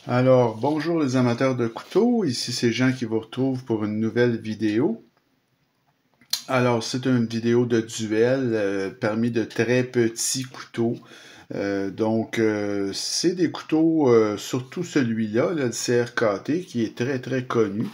Alors, bonjour les amateurs de couteaux, ici c'est Jean qui vous retrouve pour une nouvelle vidéo. Alors, c'est une vidéo de duel parmi de très petits couteaux. C'est des couteaux, surtout celui-là, le CRKT, qui est très très connu.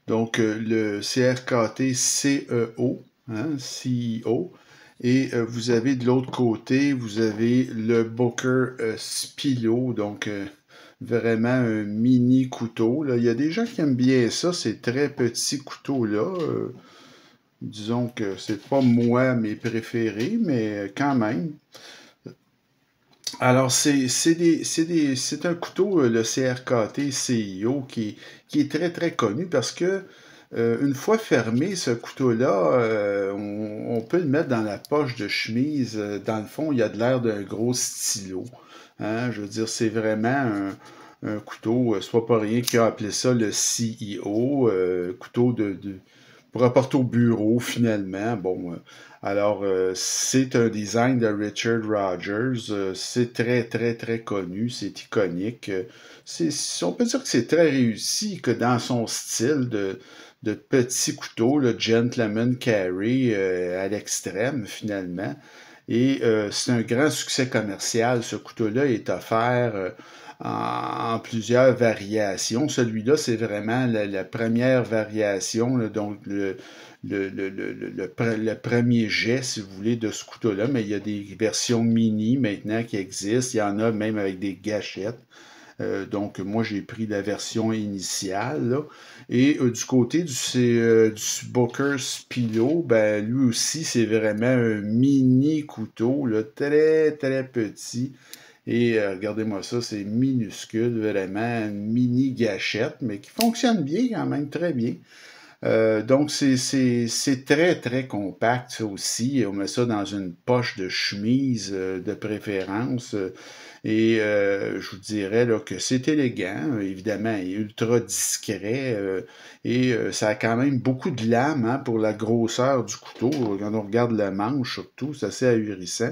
Le CRKT CEO, hein, CEO. Et vous avez de l'autre côté, vous avez le Booker Spilo, vraiment un mini couteau. Là. Il y a des gens qui aiment bien ça, ces très petits couteaux-là. Disons que c'est pas moi mes préférés, mais quand même. Alors, c'est un couteau, le CRKT CIO, qui est très, très connu parce que une fois fermé, ce couteau-là, on peut le mettre dans la poche de chemise. Dans le fond, il y a de l'air d'un gros stylo. Hein? Je veux dire, c'est vraiment un couteau, soit pas rien qui a appelé ça le CEO, couteau pour apporter au bureau finalement. C'est un design de Richard Rogers. C'est très, très, très connu. C'est iconique. On peut dire que c'est très réussi que dans son style de petit couteau, le gentleman carry à l'extrême finalement. C'est un grand succès commercial. Ce couteau-là est offert en plusieurs variations. Celui-là, c'est vraiment la première variation, là, le premier jet, si vous voulez, de ce couteau-là. Mais il y a des versions mini maintenant qui existent. Il y en a même avec des gâchettes. Moi, j'ai pris la version initiale. Là. Du côté du Booker Spilo, ben, lui aussi, c'est vraiment un mini couteau, là, très, très petit. Regardez-moi ça, c'est minuscule, vraiment une mini gâchette, mais qui fonctionne bien quand même, très bien. C'est très, très compact, ça aussi. On met ça dans une poche de chemise de préférence. Je vous dirais là, que c'est élégant, évidemment, et ultra discret. Ça a quand même beaucoup de lame hein, pour la grosseur du couteau. Quand on regarde la manche, surtout, c'est assez ahurissant.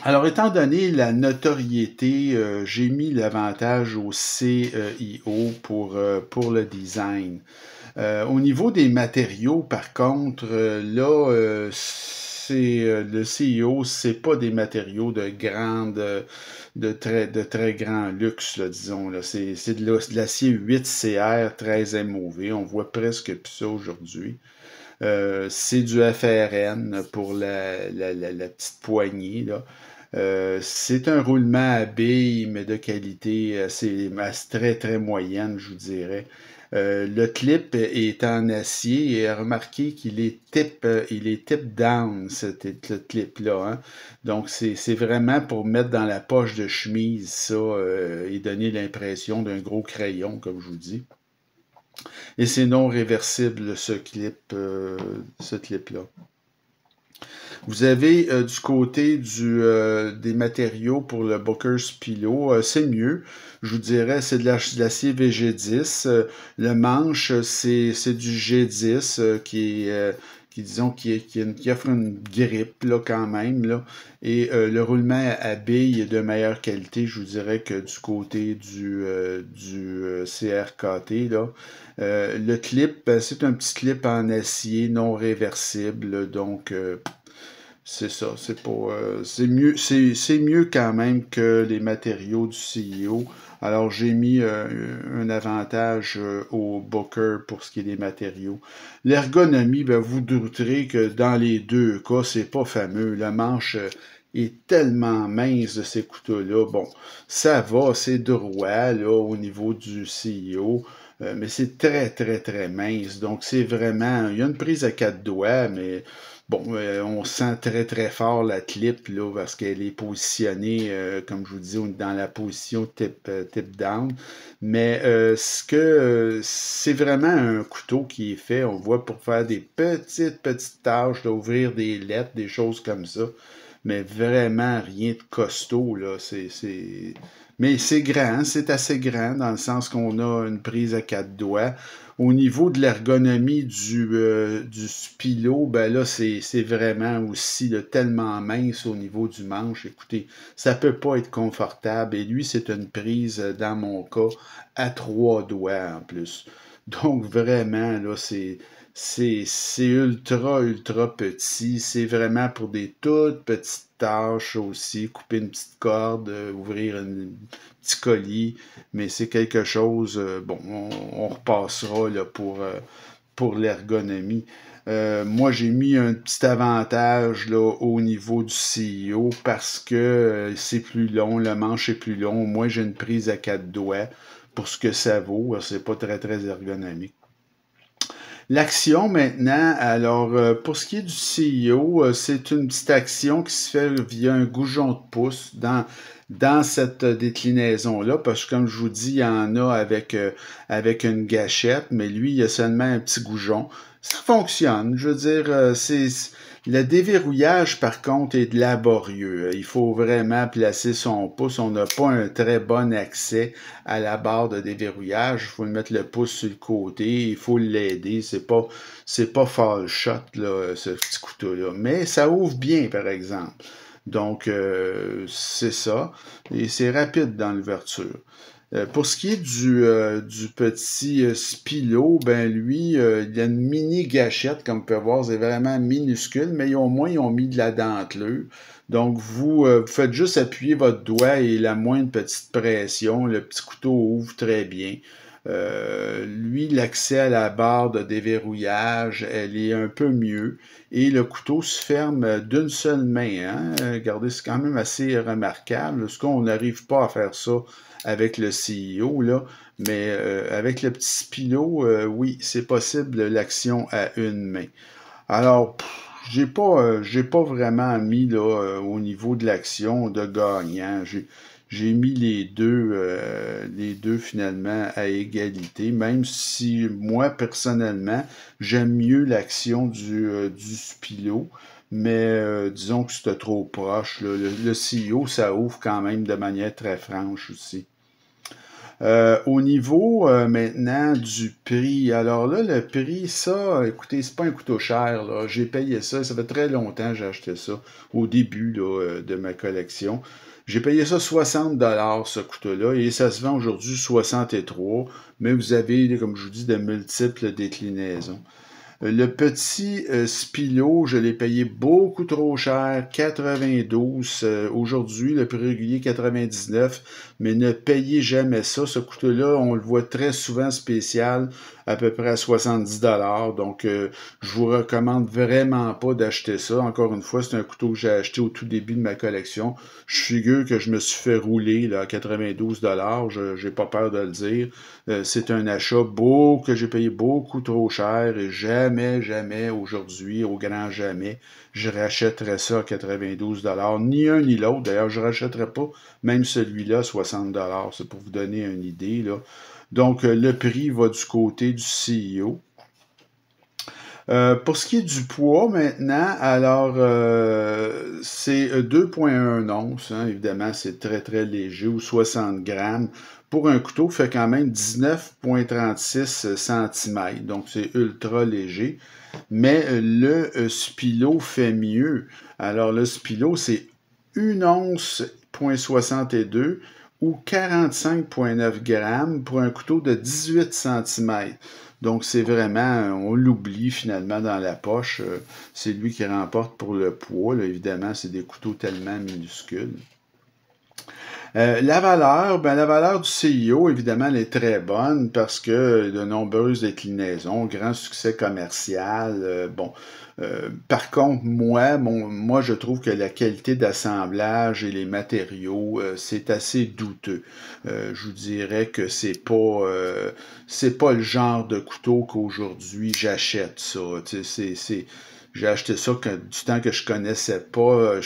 Alors, étant donné la notoriété, j'ai mis l'avantage au CIO pour le design. Au niveau des matériaux, par contre, le CIO, c'est pas des matériaux de très grand luxe, là, disons. Là. C'est de l'acier 8CR 13 MOV. On voit presque plus ça aujourd'hui. C'est du FRN pour la petite poignée, là. C'est un roulement à billes, mais de qualité assez très très moyenne, je vous dirais. Le clip est en acier et remarquez il est tip down, le clip-là. Hein. C'est vraiment pour mettre dans la poche de chemise, ça, et donner l'impression d'un gros crayon, comme je vous dis. Et c'est non réversible, ce clip-là. Vous avez du côté des matériaux pour le Booker Spilo, c'est mieux. Je vous dirais, c'est de l'acier VG10. Le manche, c'est du G10 disons, qui offre une grippe là, quand même. Là. Le roulement à billes est de meilleure qualité, je vous dirais, que du côté du CRKT. Là. Le clip, c'est un petit clip en acier non réversible, c'est ça, c'est mieux quand même que les matériaux du CEO. Alors j'ai mis un avantage au Booker pour ce qui est des matériaux. L'ergonomie, ben, vous douterez que dans les deux cas, c'est pas fameux. La manche est tellement mince de ces couteaux-là. Bon, ça va, c'est droit là au niveau du CEO. Mais c'est très, très, très mince. Donc, c'est vraiment. Il y a une prise à quatre doigts, mais bon, on sent très très fort la clip là parce qu'elle est positionnée, comme je vous dis, dans la position tip down. C'est vraiment un couteau qui est fait, on voit pour faire des petites tâches, là, ouvrir des lettres, des choses comme ça. Mais vraiment rien de costaud là. Mais c'est grand, c'est assez grand dans le sens qu'on a une prise à quatre doigts. Au niveau de l'ergonomie du stylo, ben là, c'est vraiment aussi là, tellement mince au niveau du manche. Écoutez, ça peut pas être confortable. Et lui, c'est une prise, dans mon cas, à 3 doigts en plus. Donc vraiment, là, c'est ultra, ultra petit. C'est vraiment pour des toutes petites tâches aussi. Couper une petite corde, ouvrir un petit colis. Mais c'est quelque chose, bon, on repassera là, pour l'ergonomie. Moi, j'ai mis un petit avantage là, au niveau du CEO parce que c'est plus long, le manche est plus long. Moi, j'ai une prise à 4 doigts pour ce que ça vaut. C'est pas très, très ergonomique. L'action maintenant, alors pour ce qui est du CEO, c'est une petite action qui se fait via un goujon de pouce dans cette déclinaison-là, parce que comme je vous dis, il y en a avec une gâchette, mais lui, il y a seulement un petit goujon. Ça fonctionne, je veux dire, le déverrouillage, par contre, est laborieux. Il faut vraiment placer son pouce. On n'a pas un très bon accès à la barre de déverrouillage. Il faut mettre le pouce sur le côté. Il faut l'aider. C'est pas fall shot, là, ce petit couteau-là. Mais ça ouvre bien, par exemple. Donc, c'est ça. Et c'est rapide dans l'ouverture. Pour ce qui est du petit Spilo, ben lui, il y a une mini gâchette, comme vous pouvez voir, c'est vraiment minuscule, mais au moins ils ont mis de la dentelure. Donc vous faites juste appuyer votre doigt et la moindre petite pression, le petit couteau ouvre très bien. Lui, l'accès à la barre de déverrouillage, elle est un peu mieux. Et le couteau se ferme d'une seule main. Hein? Regardez, c'est quand même assez remarquable. Ce qu'on n'arrive pas à faire ça avec le CEO, là, mais avec le petit Spilo, oui, c'est possible l'action à une main. Alors, j'ai pas vraiment mis là, au niveau de l'action de gagnant. J'ai mis les deux finalement à égalité, même si moi personnellement j'aime mieux l'action du Spilo, mais disons que c'était trop proche. Là. Le CEO, ça ouvre quand même de manière très franche aussi. Au niveau maintenant du prix, alors là, le prix, ça, écoutez, c'est pas un couteau cher, là. J'ai payé ça, ça fait très longtemps que j'ai acheté ça, au début là, de ma collection. J'ai payé ça 60 $ ce couteau-là, et ça se vend aujourd'hui 63, mais vous avez, comme je vous dis, de multiples déclinaisons. Le petit Spilo, je l'ai payé beaucoup trop cher, 92. Aujourd'hui, le prix régulier 99, mais ne payez jamais ça. Ce couteau-là, on le voit très souvent spécial, à peu près à 70 $. Donc, je vous recommande vraiment pas d'acheter ça. Encore une fois, c'est un couteau que j'ai acheté au tout début de ma collection. Je figure que je me suis fait rouler là, à 92 $. Je n'ai pas peur de le dire. C'est un achat que j'ai payé beaucoup trop cher et jamais, jamais aujourd'hui, au grand jamais, je rachèterais ça à 92 $. Ni un ni l'autre. D'ailleurs, je ne rachèterais pas même celui-là à 60 $. C'est pour vous donner une idée, là. Donc, le prix va du côté du CEO. Pour ce qui est du poids maintenant, alors c'est 2,1 onces, hein, évidemment c'est très très léger, ou 60 grammes. Pour un couteau, fait quand même 19,36 cm, donc c'est ultra léger. Mais le Spilo fait mieux. Alors le Spilo, c'est 1 once,62 ou 45,9 grammes pour un couteau de 18 cm. Donc, c'est vraiment, on l'oublie finalement dans la poche. C'est lui qui remporte pour le poids. Là, évidemment, c'est des couteaux tellement minuscules. La valeur du CIO, évidemment, elle est très bonne parce que de nombreuses déclinaisons, grand succès commercial. Par contre, moi, je trouve que la qualité d'assemblage et les matériaux, c'est assez douteux. Je vous dirais que c'est pas le genre de couteau qu'aujourd'hui j'achète ça. Tu sais, j'ai acheté ça du temps que je connaissais pas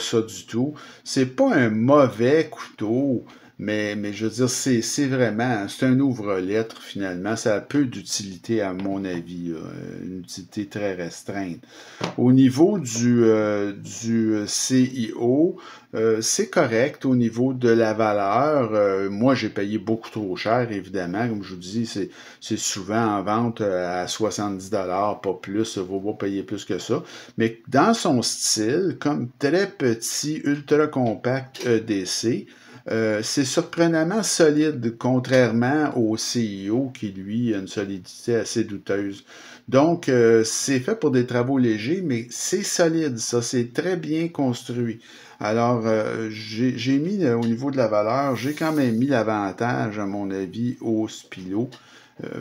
ça du tout. C'est pas un mauvais couteau, mais je veux dire, c'est vraiment, c'est un ouvre-lettre finalement. Ça a peu d'utilité à mon avis, là, une utilité très restreinte. Au niveau du CIO, c'est correct au niveau de la valeur. Moi, j'ai payé beaucoup trop cher, évidemment. Comme je vous dis, c'est souvent en vente à 70 $, pas plus. Vaut pas payer plus que ça. Mais dans son style, comme très petit, ultra compact EDC, c'est surprenamment solide, contrairement au CIO qui, lui, a une solidité assez douteuse. Donc, c'est fait pour des travaux légers, mais c'est solide, ça, c'est très bien construit. Alors, j'ai mis, au niveau de la valeur, j'ai quand même mis l'avantage, à mon avis, au Spilo,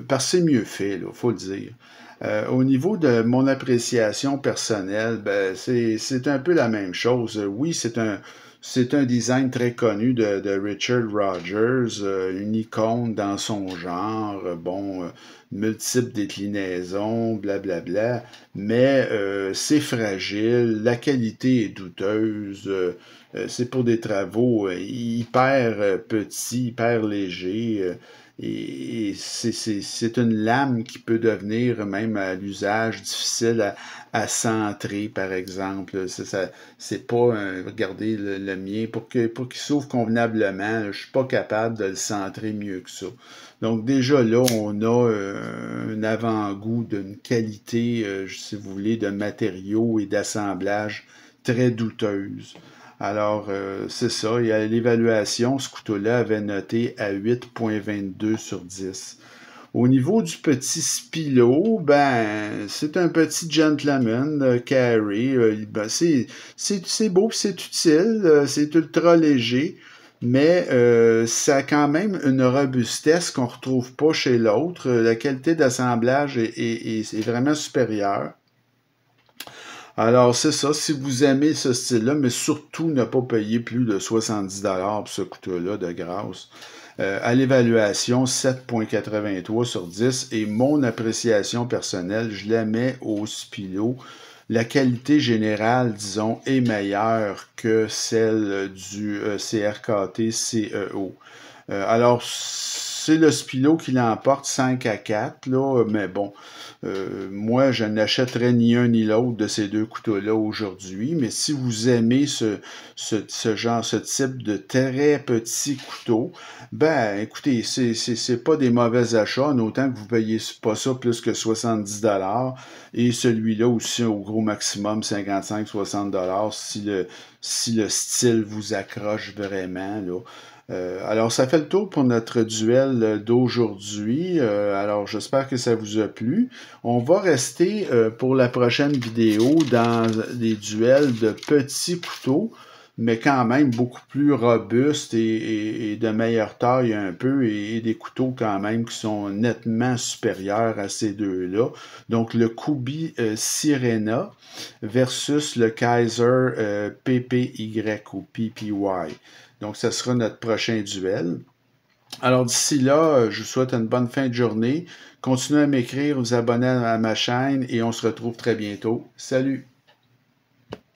parce que c'est mieux fait, là, faut le dire. Au niveau de mon appréciation personnelle, ben, c'est un peu la même chose. Oui, c'est un design très connu de Richard Rogers, une icône dans son genre, bon, multiples déclinaisons, blablabla, mais c'est fragile, la qualité est douteuse, c'est pour des travaux hyper petits, hyper légers, et c'est une lame qui peut devenir, même à l'usage, difficile à centrer, par exemple. C'est pas regardez le mien, pour qu'il s'ouvre convenablement, je suis pas capable de le centrer mieux que ça. Donc déjà là, on a un avant-goût d'une qualité, si vous voulez, de matériaux et d'assemblage très douteuse. Alors, c'est ça. Et à l'évaluation, ce couteau-là avait noté à 8,22 sur 10. Au niveau du petit Spilo, ben, c'est un petit gentleman carré. Ben, c'est beau, c'est utile, c'est ultra léger, mais ça a quand même une robustesse qu'on retrouve pas chez l'autre. La qualité d'assemblage est vraiment supérieure. Alors, c'est ça, si vous aimez ce style-là, mais surtout ne pas payer plus de 70 $ pour ce couteau-là, de grâce. À l'évaluation, 7,83 sur 10 et mon appréciation personnelle, je la mets au Spilo. La qualité générale, disons, est meilleure que celle du CRKT CEO. Alors, c'est le Spilo qui l'emporte 5-4, là, mais bon, moi, je n'achèterai ni un ni l'autre de ces deux couteaux-là aujourd'hui, mais si vous aimez ce genre, ce type de très petit couteau, ben, écoutez, c'est pas des mauvais achats, en autant que vous payez pas ça plus que 70 $ et celui-là aussi au gros maximum 55-60 $ si le style vous accroche vraiment, là. Alors, ça fait le tour pour notre duel d'aujourd'hui. Alors, j'espère que ça vous a plu. On va rester pour la prochaine vidéo dans des duels de petits couteaux, mais quand même beaucoup plus robustes et de meilleure taille un peu, et des couteaux quand même qui sont nettement supérieurs à ces deux-là. Donc, le Kubi Sirena versus le Kaiser PPY ou PPY. Donc, ce sera notre prochain duel. Alors, d'ici là, je vous souhaite une bonne fin de journée. Continuez à m'écrire, vous abonner à ma chaîne et on se retrouve très bientôt. Salut!